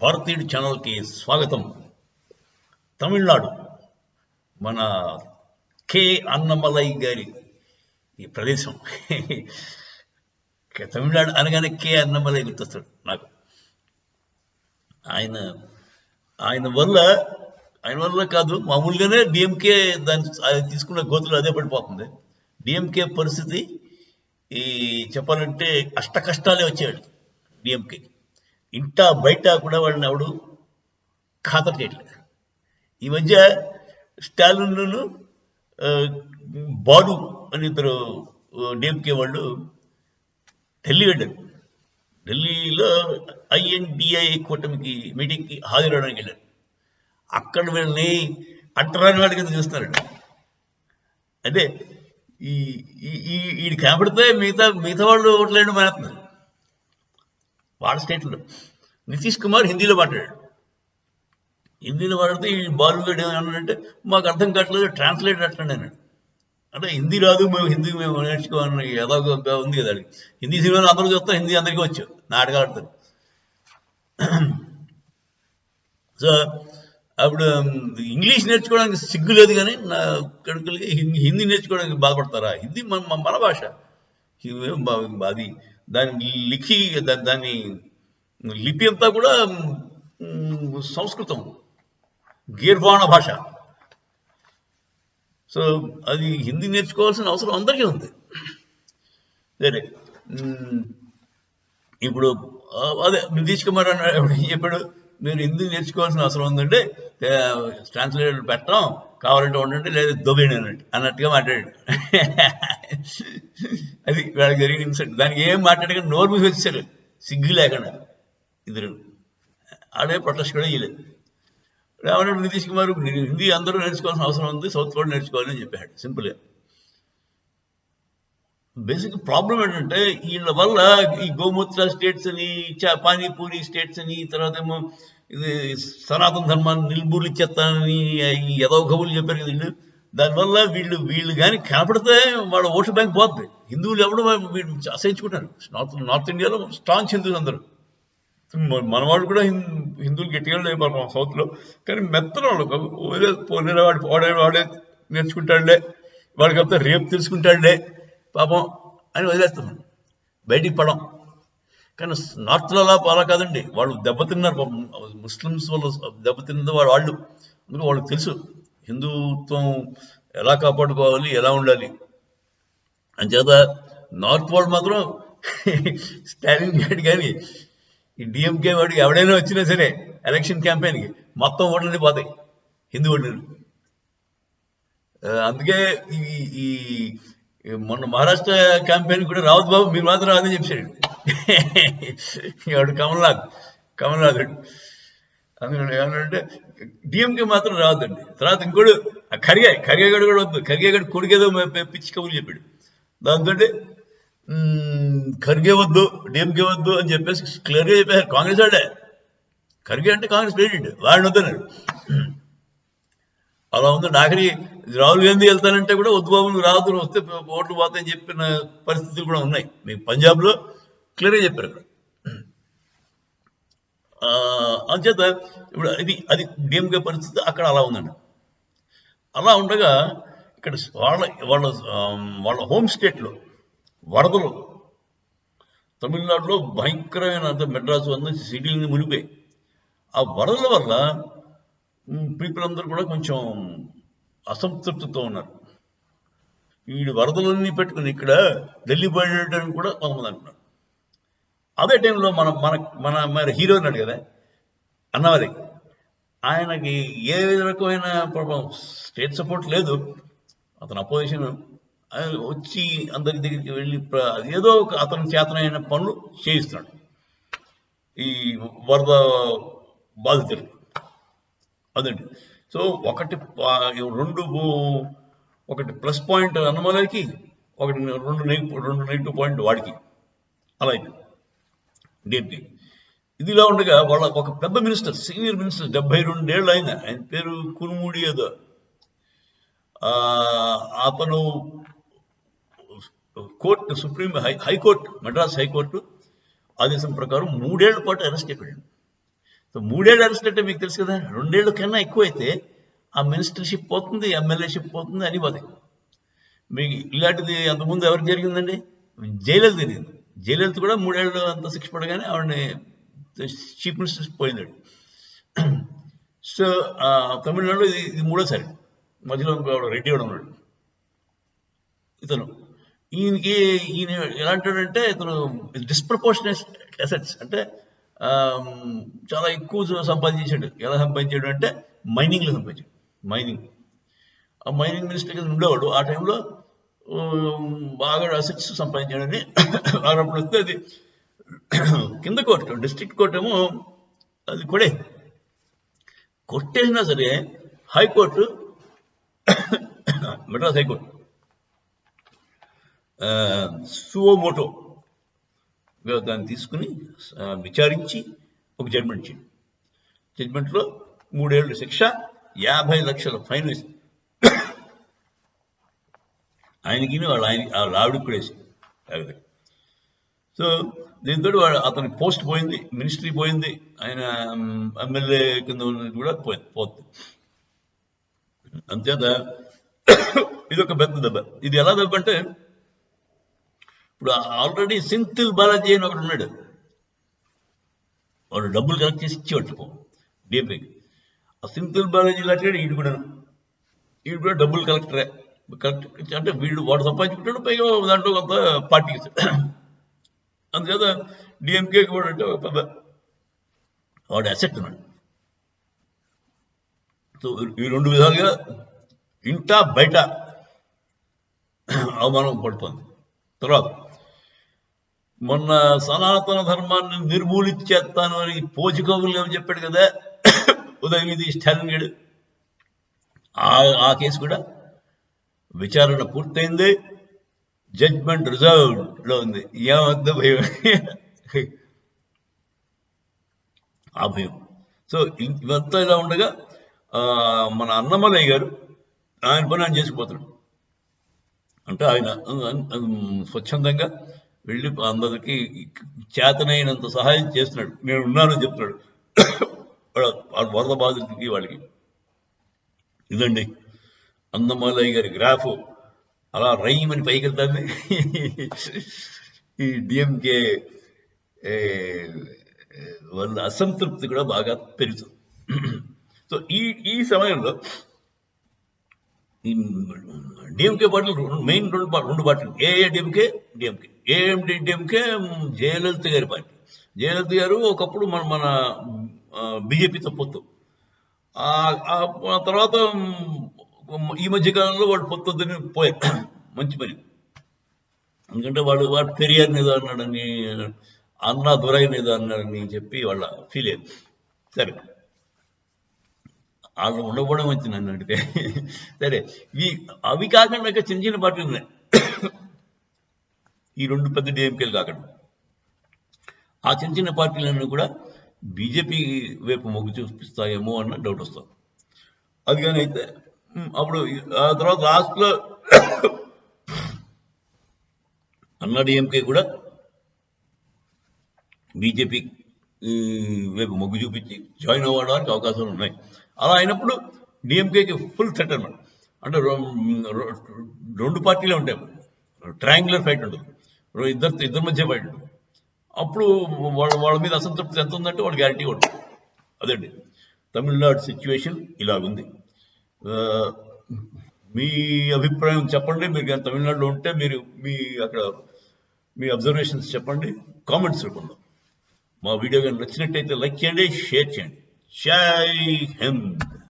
భారతీయుడు ఛానల్కి స్వాగతం. తమిళనాడు మన కె అన్నమలై గారి ఈ ప్రదేశం. తమిళనాడు అనగానే కె అన్నమలై గుర్తొస్తాడు నాకు. ఆయన ఆయన వల్ల కాదు, మామూలుగానే డిఎంకే దాన్ని తీసుకున్న గోతులు అదే పడిపోతుంది. డిఎంకే పరిస్థితి చెప్పాలంటే అష్ట కష్టాలే వచ్చాడు డిఎంకే. ఇంట బయట కూడా వాళ్ళని ఎవడు ఖాతరు చేయట్లేదు. ఈ మధ్య స్టాలిన్ బాలు అని ఇద్దరు డిఎంకే వాళ్ళు ఢిల్లీ వెళ్ళారు. ఢిల్లీలో ఐఎన్డిఐ కూటమికి మీటింగ్కి హాజరవడానికి వెళ్ళారు. అక్కడ వీళ్ళని అంటరాని వాడి కింద చూస్తున్నారండి. అంటే ఈ కనపడితే మిగతా వాళ్ళు ఓట్లేండి మానేస్తున్నారు. వాళ్ళ స్టేట్లో నితీష్ కుమార్ హిందీలో మాట్లాడాడు. హిందీలో మాట్లాడితే ఈ బాలుగాడు ఏమన్నాడంటే మాకు అర్థం కావట్లేదు, ట్రాన్స్లేటర్ అట్లండి అన్నాడు. అంటే హిందీ రాదు, మేము నేర్చుకోవాలని యథాగా ఉంది కదా. హిందీ సినిమాలు అందరూ చూస్తాం, హిందీ అందరికీ వచ్చు, నాటకాలు ఆడతారు. సో అప్పుడు ఇంగ్లీష్ నేర్చుకోవడానికి సిగ్గు లేదు, కానీ నా కడుకులకి హిందీ నేర్చుకోవడానికి బాధపడతారా? హిందీ మన భాష, అది దాని దాని లిపి అంతా కూడా సంస్కృతం, గీర్వాణ భాష. సో అది హిందీ నేర్చుకోవాల్సిన అవసరం అందరికీ ఉంది. సరే, ఇప్పుడు అదే నితీష్ కుమార్ అన్నాడు, చెప్పాడు మీరు హిందీ నేర్చుకోవాల్సిన అవసరం ఉందంటే ట్రాన్స్లేటర్ పెట్టడం, కావాలంటే ఉండండి, లేదా దొబ్బేయండి అన్నట్టుగా మాట్లాడాడు. అది వాళ్ళకి జరిగిన ఇన్సిడెంట్. దానికి ఏం మాట్లాడక నోరు మూసి వచ్చేసారు సిగ్గు లేకుండా ఇద్దరు. ఆడే ప్రొటెస్ట్ కూడా ఇయ్యలేదు. రావడం నితీష్ కుమార్ హిందీ అందరూ నేర్చుకోవాల్సిన అవసరం ఉంది, సౌత్ కూడా నేర్చుకోవాలని చెప్పాడు. సింపుల్గా. బేసిక్ ప్రాబ్లం ఏంటంటే వీళ్ళ వల్ల ఈ గోమూత్ర స్టేట్స్ అని, పానీపూరి స్టేట్స్ అని, తర్వాత ఏమో ఇది సనాతన ధర్మాన్ని నిలుబూర్లు ఇచ్చేస్తానని ఏదో కబుర్లు చెప్పారు కదా వీళ్ళు. దానివల్ల వీళ్ళు కానీ కనపడితే వాళ్ళ ఓటు బ్యాంక్ పోతుంది. హిందువులు ఎవడు వీళ్ళు అసహించుకుంటారు. నార్త్ ఇండియాలో స్ట్రాంగ్ హిందువులు అందరూ. మన వాళ్ళు కూడా హిందువులు గట్టిగా లేకపోతాం సౌత్లో, కానీ మెత్తన వాళ్ళు వాడే నేర్చుకుంటాడులే, వాడికి అంతా రేపు తెలుసుకుంటాడులే పాపం అని వదిలేస్తాం, బయటికి పడం. కానీ నార్త్లో అలా కాదండి, వాళ్ళు దెబ్బతిన్నారు పాపం. ముస్లిమ్స్ వాళ్ళు దెబ్బతిన్నది వాళ్ళు. అందుకే వాళ్ళకి తెలుసు హిందుత్వం ఎలా కాపాడుకోవాలి, ఎలా ఉండాలి. అంచేత నార్త్ వాళ్ళు మాత్రం స్టాలిన్ గారు కానీ ఈ డిఎంకే వాడికి ఎవడైనా వచ్చినా సరే ఎలక్షన్ క్యాంపెయిన్కి మొత్తం ఓట్లన్నీ పోతాయి, హిందూ ఓట్లు. అందుకే ఈ మొన్న మహారాష్ట్ర క్యాంపెయిన్ కూడా రావత్ బాబు మీరు మాత్రం రాదని చెప్పాడు వాడు కమల్నాథుడు. అందుకని ఏమన్నాడంటే డిఎంకే మాత్రం రావద్దండి. తర్వాత ఇంకోడు ఖర్గేగడు కూడా వద్దు, ఖర్గేగడు కొడుకేదో పిచ్చి కబుర్లు చెప్పాడు. దాంతో ఖర్గే వద్దు, డిఎంకే వద్దు అని చెప్పేసి క్లియర్గా చెప్పారు. కాంగ్రెస్ వాడే, ఖర్గే అంటే కాంగ్రెస్ ప్రెసిడెంట్, వాడిని వద్దన్నాడు. అలా ఉంది. ఆఖరి రాహుల్ గాంధీ వెళ్తానంటే కూడా వద్దు బాబు నువ్వు రావద్దు, వస్తే ఓట్లు పోతాయని చెప్పిన పరిస్థితులు కూడా ఉన్నాయి. మీకు పంజాబ్లో క్లియర్గా చెప్పారు అక్కడ. అంచేత ఇప్పుడు అది డిఎంకే పరిస్థితి అక్కడ అలా ఉందండి. అలా ఉండగా ఇక్కడ వాళ్ళ హోమ్ స్టేట్లో వరదలు, తమిళనాడులో భయంకరమైన, మెడ్రాసు అందరూ సిటీలని మునిపోయి, ఆ వరదల వల్ల పీపుల్ అందరూ కూడా కొంచెం అసంతృప్తితో ఉన్నారు. ఈ వరదలన్నీ పెట్టుకుని ఇక్కడ ఢిల్లీ పోయేటని కూడా కొంతమంది అంటున్నారు. అదే టైంలో మన హీరో ఉన్నాడు కదా అన్నవరి, ఆయనకి ఏ రకమైన స్టేట్ సపోర్ట్ లేదు, అతను అపోజిషన్. ఆయన వచ్చి అందరి దగ్గరికి వెళ్ళి ఏదో ఒక అతని చేతనైన పనులు చేయిస్తున్నాడు ఈ వరద బాధితులు. అదండి. సో ఒకటి ప్లస్ పాయింట్ అన్నమలకి, రెండు నెగిటివ్ పాయింట్ వాడికి. అలా డిఎంకే. ఇదిలా ఉండగా వాళ్ళ ఒక పెద్ద మినిస్టర్, సీనియర్ మినిస్టర్, 72 ఏళ్ళు ఆయన పేరు కురుమూడి ఏదో, అతను కోర్టు, హైకోర్టు, మద్రాస్ హైకోర్టు ఆదేశం ప్రకారం 3 ఏళ్ల పాటు అరెస్ట్ అయిపోయాడు. సో 3 ఏళ్ళు అరెస్ట్ అంటే మీకు తెలుసు కదా, 2 ఏళ్ళ కన్నా ఎక్కువ అయితే ఆ మినిస్టర్షిప్ పోతుంది, ఎమ్మెల్యేషిప్ పోతుంది, అని పోతాయి. మీకు ఇలాంటిది అంతకుముందు ఎవరికి జరిగిందండి? జయలలిత జరిగింది. జయలలిత కూడా 3 ఏళ్ళు అంత శిక్ష పడగానే ఆవిడని చీఫ్ మినిస్టర్ పోయింది. సో తమిళనాడులో ఇది మూడోసారి. మధ్యలో రెడ్డి కూడా ఉన్నాడు. ఈయన ఎలా అంటాడంటే, ఇతను డిస్ప్రపోర్షనేట్ అసెట్స్ అంటే చాలా ఎక్కువ సంపాదించాడు. ఎలా సంపాదించాడు అంటే మైనింగ్లో సంపాదించాడు. ఆ మైనింగ్ మినిస్టర్ కింద ఉండేవాడు. ఆ టైంలో బాగా అసెట్స్ సంపాదించాడని ఆరోపణ వస్తే అది కింద కోర్టు, డిస్ట్రిక్ట్ కోర్టు ఏమో అది కొట్టేసినా సరే హైకోర్టు, మెడ్రాస్ హైకోర్టు సువోమోటో దాన్ని తీసుకుని విచారించి ఒక జడ్మెంట్ ఇచ్చింది. జడ్మెంట్లో 3 ఏళ్ళు శిక్ష, 50 లక్షల ఫైన్ వేసి ఆయనకి వాళ్ళ ఆవిడకి కూడా వేసి. సో దీంతో అతని పోస్ట్ పోయింది, మినిస్ట్రీ పోయింది, ఆయన ఎమ్మెల్యే కింద ఉన్నది కూడా పోతుంది. అంతేత ఇది ఒక పెద్ద దెబ్బ. ఇది ఎలా దెబ్బ అంటే, ఇప్పుడు ఆల్రెడీ సింథిల్ బాలాజీ అని ఒకడు ఉన్నాడు. వాడు డబ్బులు కలెక్ట్ చేసి ఇచ్చేవాడు డిఎంపీకి. ఆ సింథిల్ బాలాజీ లాంటి వీడు కూడా డబ్బులు కలెక్టరే. కలెక్ట్ అంటే వాడు సంపాదించుకుంటాడు, పైగా దాంట్లో కొంత పార్టీకి ఇస్తాడు. అందుచేత డిఎంకేకి కూడా అంటే పెద్ద వాడు అసెట్ ఉన్నాడు. సో ఈ 2 విధాలుగా ఇంటా బయట అవమానం పడుతుంది. తర్వాత మొన్న సనాతన ధర్మాన్ని నిర్మూలించేస్తాను అని పోచికవులు ఏమని చెప్పాడు కదా ఉదయనిధి స్టాలిన్ గడు. ఆ కేసు కూడా విచారణ పూర్తయింది, జడ్జ్మెంట్ రిజర్వ్డ్లో ఉంది. ఏమద్ద భయం, ఆ భయం. సో ఇవంతా ఇలా ఉండగా మన అన్నమలయ్య గారు ఆయన పని ఆయన చేసుకుపోతున్నాడు. అంటే ఆయన స్వచ్ఛందంగా వెళ్ళి అందరికి చేతనైనంత సహాయం చేస్తున్నాడు. నేను ఉన్నానని చెప్తున్నాడు వరద బాధితులకి వాళ్ళకి. ఇదండి అన్నమలయ్య గారి గ్రాఫ్. అలా రైమని పైకి వెళ్తాను. ఈ డిఎంకే వాళ్ళ అసంతృప్తి కూడా బాగా పెరుగుతుంది. సో ఈ సమయంలో డిఎంకే పార్టీలు మెయిన్ రెండు పార్టీలు, ఏఐడిఎంకే, డిఎంకే. ఏఐడిఎంకే జయలలిత గారి పార్టీ. జయలలిత గారు ఒకప్పుడు మన బీజేపీతో పొత్తు. ఆ తర్వాత ఈ మధ్య కాలంలో వాడు పొత్తొద్దని పోయారు. మంచి పని. ఎందుకంటే వాడు పెరియార్ మీద అన్నాడని, అన్నా దొరై మీద అన్నాడని చెప్పి వాళ్ళ ఫీల్ అయ్యారు. సరే, వాళ్ళు ఉండకపోవడం మంచి నన్ను అడిగితే. సరే, అవి కాకుండా చిన్న చిన్న పార్టీలు ఉన్నాయి. ఈ 2 పెద్ద డిఎంకేలు కాకుండా ఆ చిన్న చిన్న పార్టీలన్నీ కూడా బీజేపీ వైపు మొగ్గు చూపిస్తాయేమో అన్న డౌట్ వస్తుంది. అది కానీ అయితే అప్పుడు ఆ తర్వాత లాస్ట్లో అన్నా డిఎంకే కూడా బీజేపీ వైపు మొగ్గు చూపించి జాయిన్ అవ్వడానికి అవకాశాలు ఉన్నాయి. అలా అయినప్పుడు డిఎంకేకి ఫుల్ థ్రెట్ అన్నమాట. అంటే 2 పార్టీలే ఉంటాయి, ట్రయాంగులర్ ఫైట్ ఉంటుంది, ఇద్దరి మధ్య ఫైట్ ఉంటుంది. అప్పుడు వాళ్ళ మీద అసంతృప్తి ఎంత ఉందంటే వాడు గ్యారంటీ ఉంటుంది. అదండి తమిళనాడు సిచ్యువేషన్ ఇలాగుంది. మీ అభిప్రాయం చెప్పండి. మీరు కానీ తమిళనాడులో ఉంటే మీరు అక్కడ మీ అబ్జర్వేషన్స్ చెప్పండి, కామెంట్స్ రూపంలో. మా వీడియో కానీ నచ్చినట్టయితే లైక్ చేయండి, షేర్ చేయండి. జై హింద్.